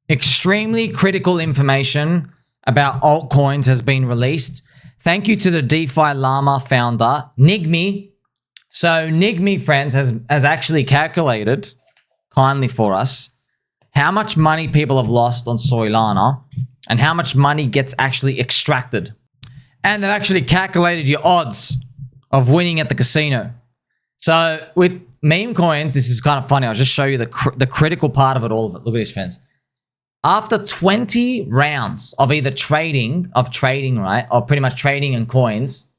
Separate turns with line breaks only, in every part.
Extremely critical information about altcoins has been released. Thank you to the DeFi Llama founder, Nigmi. So Nigmi, friends, has actually calculated kindly for us how much money people have lost on Soylana and how much money gets actually extracted. And they've actually calculated your odds of winning at the casino. So with meme coins, this is kind of funny. I'll just show you the critical part of it, all of it. Look at this, friends. After 20 rounds of either trading, right, or pretty much trading in coins,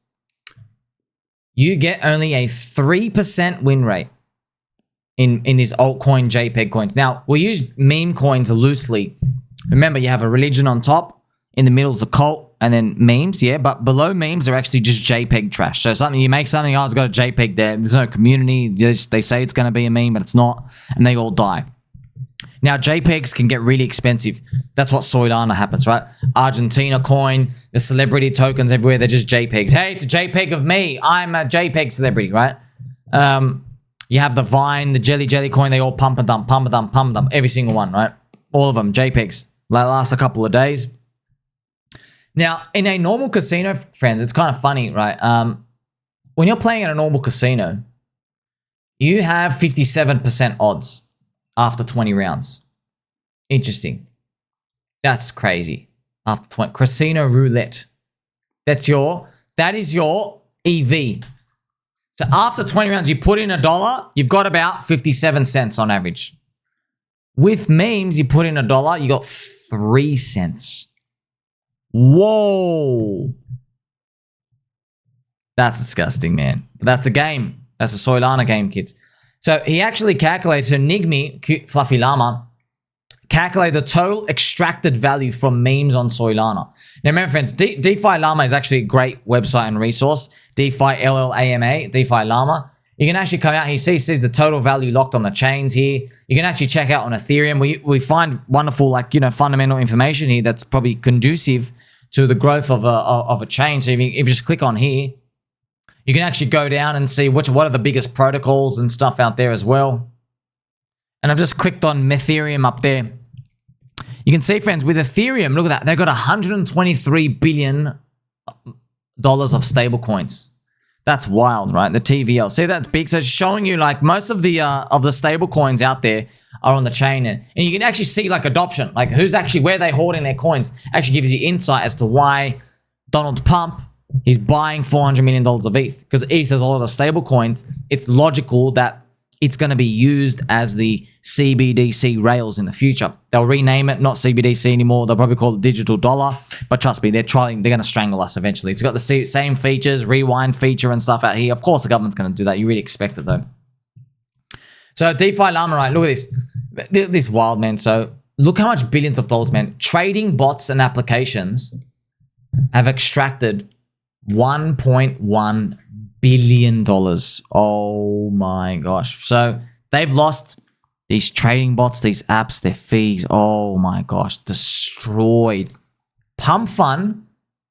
you get only a 3% win rate in these altcoin JPEG coins. Now, we use meme coins loosely. Remember, you have a religion on top, in the middle is a cult, and then memes, yeah, but below memes are actually just JPEG trash. So something, you make something, oh, it's got a JPEG there. There's no community. They say it's going to be a meme, but it's not, and they all die. Now, JPEGs can get really expensive. That's what Soylana happens, right? Argentina coin, the celebrity tokens everywhere, they're just JPEGs. Hey, it's a JPEG of me. I'm a JPEG celebrity, right? You have the Vine, the Jelly coin, they all pump and dump, every single one, right? All of them, JPEGs. Last a couple of days. Now, in a normal casino, friends, it's kind of funny, right? When you're playing in a normal casino, you have 57% odds after 20 rounds. Interesting. That's crazy. After 20, casino roulette. That is your EV. So after 20 rounds, you put in $1, you've got about 57 cents on average. With memes, you put in $1, you got 3 cents. Whoa. That's disgusting, man. But that's a game. That's a Soylana game, kids. So he actually calculated, so Nigmi, cute fluffy llama, calculated the total extracted value from memes on Soylana. Now remember, friends, DeFi Llama is actually a great website and resource. DeFi LLAMA, DeFi Llama. You can actually come out here, sees the total value locked on the chains here. You can actually check out on Ethereum. We find wonderful, like, you know, fundamental information here that's probably conducive to the growth of a chain. So if you just click on here, you can actually go down and see what are the biggest protocols and stuff out there as well. And I've just clicked on Ethereum up there. You can see, friends, with Ethereum, look at that. They've got $123 billion of stablecoins. That's wild, right? The TVL. See, that's big. So it's showing you like most of the stable coins out there are on the chain. And you can actually see like adoption, like who's actually, where they're hoarding their coins, actually gives you insight as to why Donald Pump, he's buying $400 million of ETH. Because ETH has a lot of stable coins. It's logical that it's going to be used as the CBDC rails in the future. They'll rename it, not CBDC anymore. They'll probably call it digital dollar. But trust me, they're going to strangle us eventually. It's got the same features, rewind feature and stuff out here. Of course, the government's going to do that. You really expect it, though. So DeFi Llama, right? Look at this. This is wild, man. So look how much billions of dollars, man. Trading bots and applications have extracted $1.1 billion. Oh my gosh. So they've lost these trading bots, these apps, their fees. Oh my gosh, destroyed. Pump Fund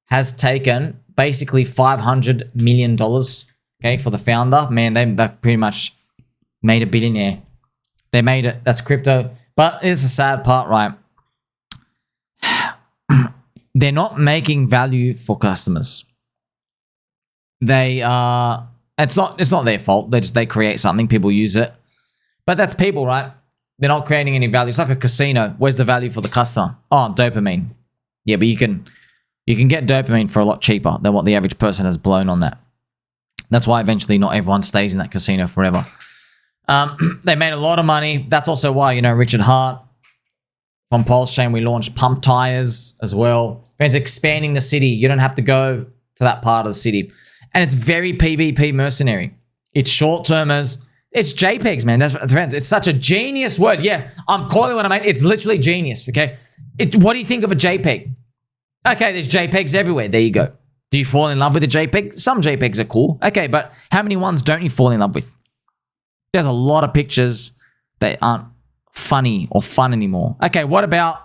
has taken basically $500 million, okay, for the founder. Man, they pretty much made a billionaire. They made it. That's crypto. But it's the sad part, right? They're not making value for customers. They it's not their fault. They create something, people use it. But that's people, right? They're not creating any value. It's like a casino. Where's the value for the customer? Oh, dopamine. Yeah, but you can get dopamine for a lot cheaper than what the average person has blown on that. That's why eventually not everyone stays in that casino forever. They made a lot of money. That's also why, you know, Richard Hart from PulseChain, we launched PumpTires as well. Friends, expanding the city. You don't have to go to that part of the city. And it's very PvP mercenary. It's short-termers. It's JPEGs, man. That's friends. It's such a genius word. Yeah, I'm calling what I mean. It's literally genius, okay? What do you think of a JPEG? Okay, there's JPEGs everywhere. There you go. Do you fall in love with a JPEG? Some JPEGs are cool. Okay, but how many ones don't you fall in love with? There's a lot of pictures that aren't funny or fun anymore. Okay, what about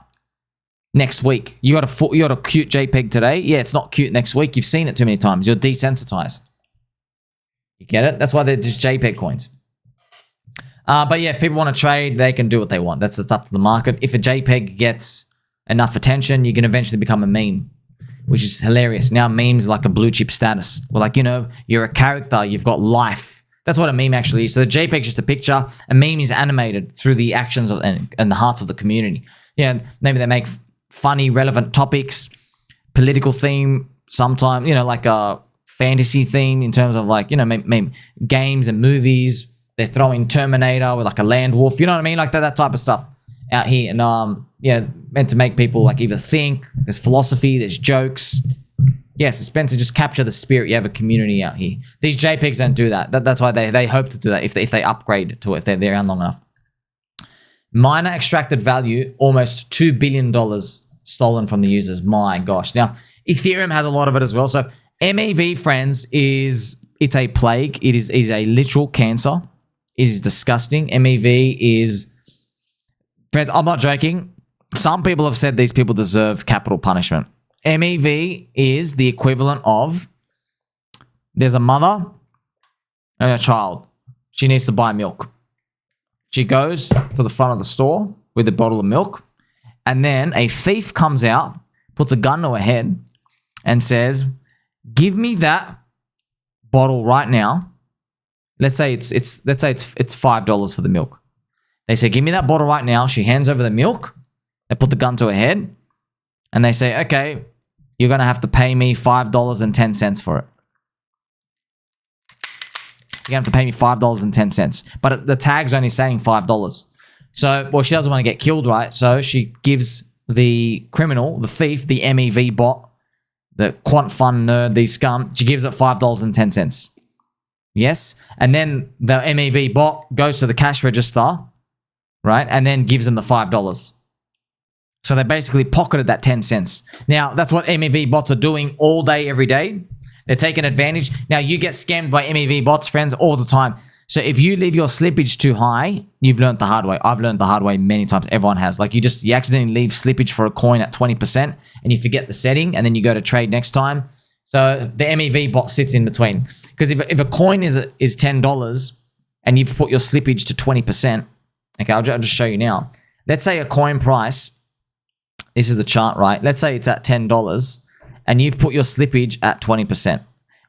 next week? You got a cute JPEG today. Yeah, it's not cute next week. You've seen it too many times. You're desensitized. You get it? That's why they're just JPEG coins. But yeah, if people want to trade, they can do what they want. That's just up to the market. If a JPEG gets enough attention, you can eventually become a meme, which is hilarious. Now memes are like a blue chip status. Well, like, you know, you're a character, you've got life. That's what a meme actually is. So the JPEG is just a picture. A meme is animated through the actions of, and the hearts of the community. Yeah, maybe they make funny, relevant topics, political theme, sometimes, you know, like a fantasy theme in terms of like, you know, maybe games and movies. They throw in Terminator with like a land wolf, you know what I mean? Like that type of stuff out here. And yeah, meant to make people like either think, there's philosophy, there's jokes. Yes, it's meant to just capture the spirit. You have a community out here. These JPEGs don't do that. That's why they hope to do that if they upgrade to it, if they're around long enough. Miner extracted value, almost $2 billion stolen from the users. My gosh. Now, Ethereum has a lot of it as well. So MEV, friends, it's a plague. It is a literal cancer. It is disgusting. MEV is, friends, I'm not joking. Some people have said these people deserve capital punishment. MEV is the equivalent of, there's a mother and a child. She needs to buy milk. She goes to the front of the store with a bottle of milk, and then a thief comes out, puts a gun to her head, and says, "Give me that bottle right now." Let's say it's $5 for the milk. They say, "Give me that bottle right now." She hands over the milk. They put the gun to her head, and they say, "Okay, you're gonna have to pay me $5.10 for it. You're gonna have to pay me $5.10. But the tag's only saying $5. So, well, she doesn't want to get killed, right? So she gives the criminal, the thief, the MEV bot, the quant fund nerd, the scum, she gives it $5.10. Yes? And then the MEV bot goes to the cash register, right? And then gives them the $5. So they basically pocketed that 10 cents. Now, that's what MEV bots are doing all day, every day. They're taking advantage. Now, you get scammed by MEV bots, friends, all the time. So if you leave your slippage too high, you've learned the hard way. I've learned the hard way many times. Everyone has. Like you accidentally leave slippage for a coin at 20% and you forget the setting and then you go to trade next time. So the MEV bot sits in between. Because if a coin is $10 and you've put your slippage to 20%, okay, I'll just show you now. Let's say a coin price, this is the chart, right? Let's say it's at $10 and you've put your slippage at 20%.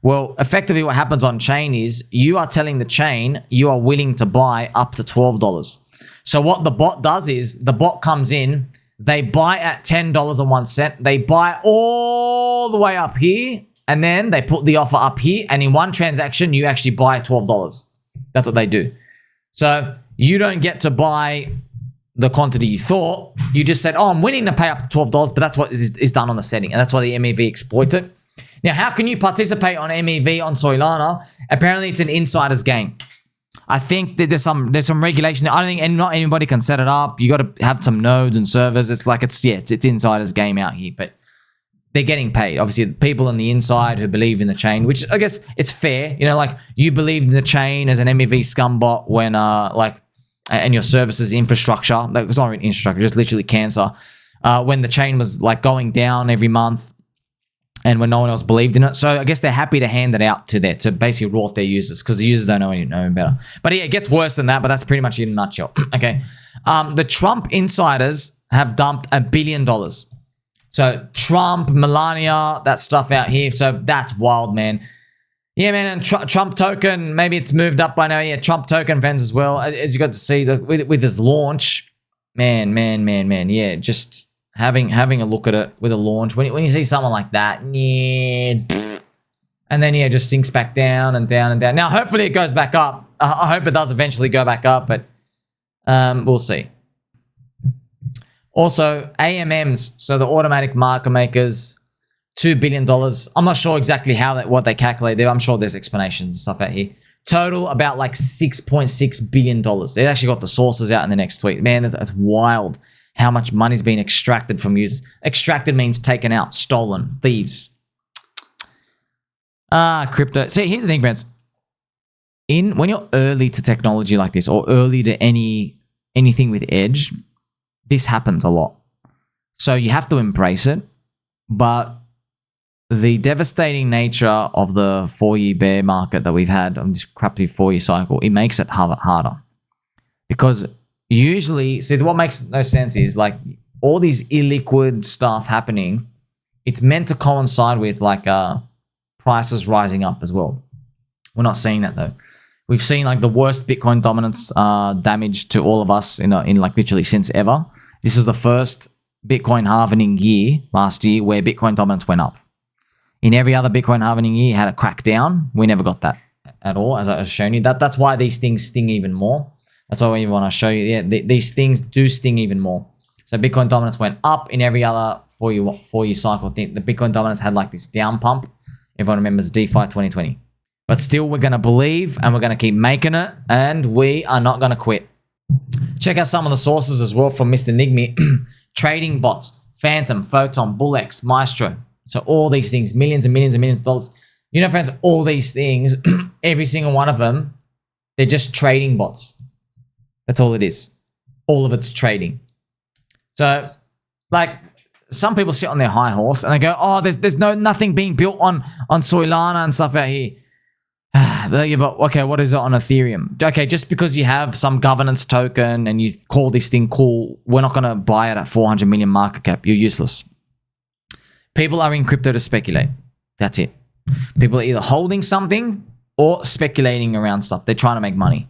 Well, effectively what happens on chain is you are telling the chain you are willing to buy up to $12. So what the bot does is the bot comes in, they buy at $10.01. They buy all the way up here and then they put the offer up here and in one transaction you actually buy $12. That's what they do. So you don't get to buy the quantity you thought. You just said, "Oh, I'm willing to pay up to $12, but that's what is done on the setting. And that's why the MEV exploits it. Now, how can you participate on MEV on Soylana? Apparently, it's an insider's game. I think that there's some regulation. I don't think not anybody can set it up. You got to have some nodes and servers. It's like it's insider's game out here, but they're getting paid. Obviously, the people on the inside who believe in the chain, which I guess it's fair. You know, like you believed in the chain as an MEV scumbot when and your services infrastructure, like it's not even infrastructure, just literally cancer. When the chain was like going down every month and when no one else believed in it. So I guess they're happy to hand it out to basically rort their users because the users don't know any better. But yeah, it gets worse than that, but that's pretty much it in a nutshell. Okay. The Trump insiders have dumped $1 billion. So Trump, Melania, that stuff out here. So that's wild, man. Yeah, man, and Trump token, maybe it's moved up by now. Yeah, Trump token fans as well. As you got to see with his launch, man. Yeah, just having a look at it with a launch. When you see someone like that, yeah, and then, yeah, just sinks back down and down and down. Now, hopefully it goes back up. I hope it does eventually go back up, but we'll see. Also, AMMs, so the automatic market makers, $2 billion. I'm not sure exactly what they calculate there. I'm sure there's explanations and stuff out here. Total about like $6.6 billion. They actually got the sources out in the next tweet. Man, that's wild how much money's been extracted from users. Extracted means taken out, stolen, thieves. Crypto. See, here's the thing, friends. When you're early to technology like this or early to anything with edge, this happens a lot. So you have to embrace it, but the devastating nature of the 4-year bear market that we've had on this crappy 4-year cycle, it makes it harder. Because usually, see, what makes no sense is like all these illiquid stuff happening, it's meant to coincide with like prices rising up as well. We're not seeing that though. We've seen like the worst Bitcoin dominance damage to all of us in like literally since ever. This was the first Bitcoin halvening year last year where Bitcoin dominance went up. In every other Bitcoin halvening year, had a crackdown. We never got that at all, as I was showing you. That's why these things sting even more. That's why we want to show you. Yeah, these things do sting even more. So Bitcoin dominance went up in every other four-year cycle. The Bitcoin dominance had like this down pump. Everyone remembers DeFi 2020. But still, we're going to believe and we're going to keep making it, and we are not going to quit. Check out some of the sources as well from Mr. Nigmi. Trading bots, Phantom, Photon, Bullex, Maestro. So all these things, millions and millions and millions of dollars. You know, friends, all these things, every single one of them, they're just trading bots. That's all it is. All of it's trading. So, like, some people sit on their high horse and they go, oh, there's nothing being built on Soylana and stuff out here. Yeah, but okay, what is it on Ethereum? Okay, just because you have some governance token and you call this thing cool, we're not going to buy it at 400 million market cap. You're useless. People are in crypto to speculate. That's it. People are either holding something or speculating around stuff. They're trying to make money.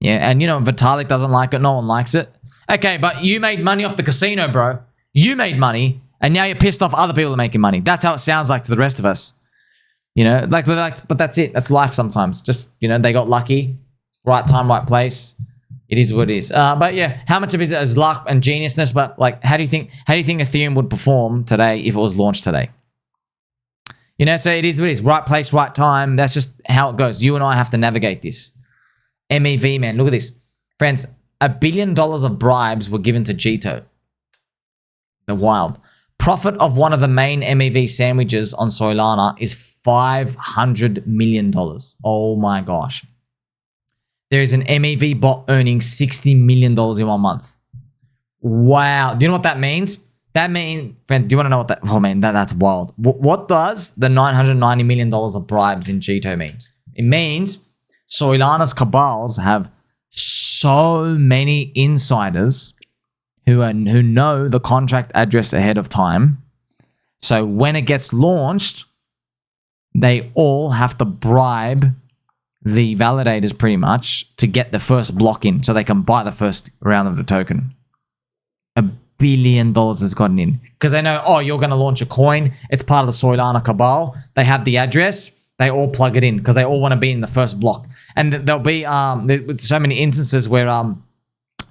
Yeah, and you know, Vitalik doesn't like it. No one likes it. Okay, but you made money off the casino, bro. You made money, and now you're pissed off other people are making money. That's how it sounds like to the rest of us. You know, like, but that's it. That's life sometimes. Just, you know, they got lucky. Right time, right place. It is what it is. But yeah, how much of it is luck and geniusness? But like, how do you think Ethereum would perform today if it was launched today? You know, so it is what it is. Right place, right time. That's just how it goes. You and I have to navigate this. MEV, man. Look at this. Friends, $1 billion of bribes were given to Jito. The wild. Profit of one of the main MEV sandwiches on Soylana is $500 million. Oh my gosh. There is an MEV bot earning $60 million in 1 month. Wow. Do you know what that means? That means, friend, do you want to know what that, oh man, that's wild. What does the $990 million of bribes in Jito mean? It means Soylana's cabals have so many insiders who know the contract address ahead of time. So when it gets launched, they all have to bribe the validators pretty much to get the first block in so they can buy the first round of the token. $1 billion has gotten in because they know, oh, you're going to launch a coin. It's part of the Soylana Cabal. They have the address. They all plug it in because they all want to be in the first block. And there'll be so many instances where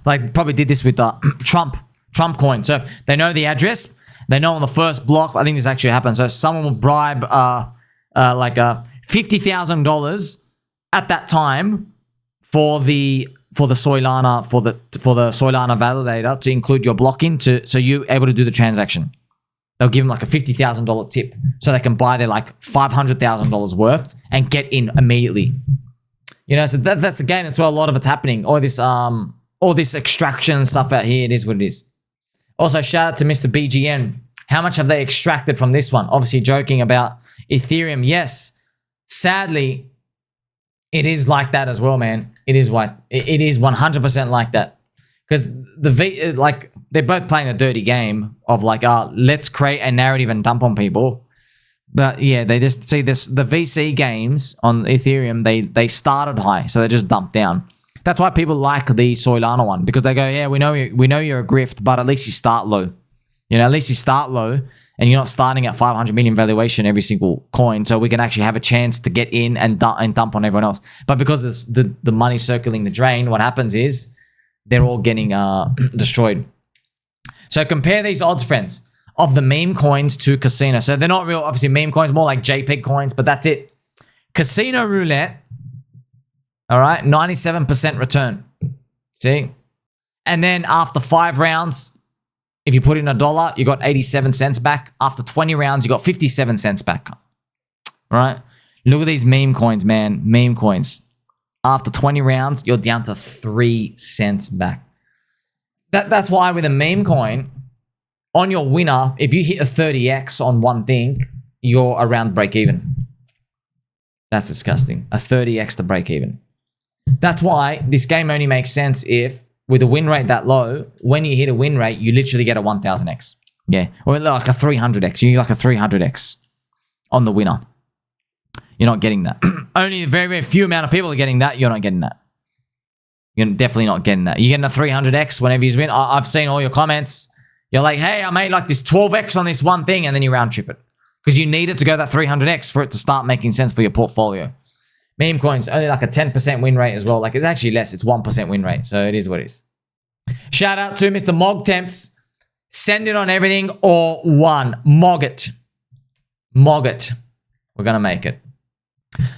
like probably did this with Trump coin. So they know the address. They know on the first block. I think this actually happened. So someone will bribe like $50,000 at that time for the Soylana for the Soylana validator to include your block in so you're able to do the transaction. They'll give them like a $50,000 tip so they can buy their like $500,000 worth and get in immediately. You know, so that's the game. That's where a lot of it's happening. All this extraction and stuff out here. It is what it is. Also, shout out to Mr. BGN. How much have they extracted from this one? Obviously, joking about Ethereum. Yes, sadly, it is like that as well, man. It is 100% like that. Because like they're both playing a dirty game of like, let's create a narrative and dump on people. But yeah, they just see this. The VC games on Ethereum, they started high, so they just dumped down. That's why people like the Soylana one, because they go, yeah, we know you're a grift, but at least you start low. You know, at least you start low and you're not starting at 500 million valuation every single coin, so we can actually have a chance to get in and dump on everyone else. But because it's the money circling the drain, what happens is they're all getting destroyed. So compare these odds, friends, of the meme coins to casino. So they're not real, obviously meme coins, more like JPEG coins, but that's it. Casino roulette, all right, 97% return. See? And then after 5 rounds, if you put in $1, you got 87 cents back. After 20 rounds, you got 57 cents back. All right? Look at these meme coins, man. Meme coins. After 20 rounds, you're down to 3 cents back. That's why with a meme coin, on your winner, if you hit a 30x on one thing, you're around break even. That's disgusting. A 30x to break even. That's why this game only makes sense if, with a win rate that low, when you hit a win rate, you literally get a 1000x. Yeah, or like a 300x. You need like a 300x on the winner. You're not getting that. Only a very, very few amount of people are getting that. You're not getting that. You're definitely not getting that. You're getting a 300x whenever you win. I've seen all your comments. You're like, hey, I made like this 12x on this one thing, and then you round trip it. Because you need it to go that 300x for it to start making sense for your portfolio. Meme coins, only like a 10% win rate as well. Like, it's actually less. It's 1% win rate. So it is what it is. Shout out to Mr. Mog Temps. Send it on everything or one. Mog it. Mog it. We're going to make it.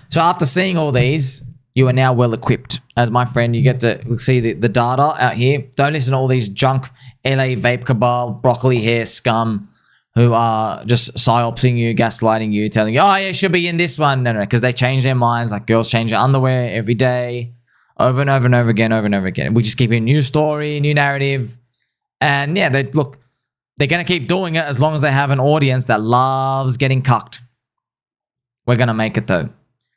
So after seeing all these, you are now well equipped. As my friend, you get to see the data out here. Don't listen to all these junk LA Vape Cabal, broccoli hair scum who are just psyopsing you, gaslighting you, telling you, oh, yeah, it should be in this one. No, because they change their minds. Like girls change their underwear every day, over and over and over again, over and over again. We just keep a new story, new narrative. And yeah, they're going to keep doing it as long as they have an audience that loves getting cucked. We're going to make it though.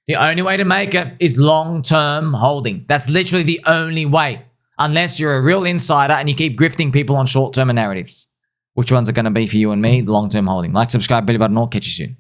The only way to make it is long-term holding. That's literally the only way. Unless you're a real insider and you keep grifting people on short-term narratives. Which ones are going to be for you and me? Long-term holding. Like, subscribe, belly button, all. Catch you soon.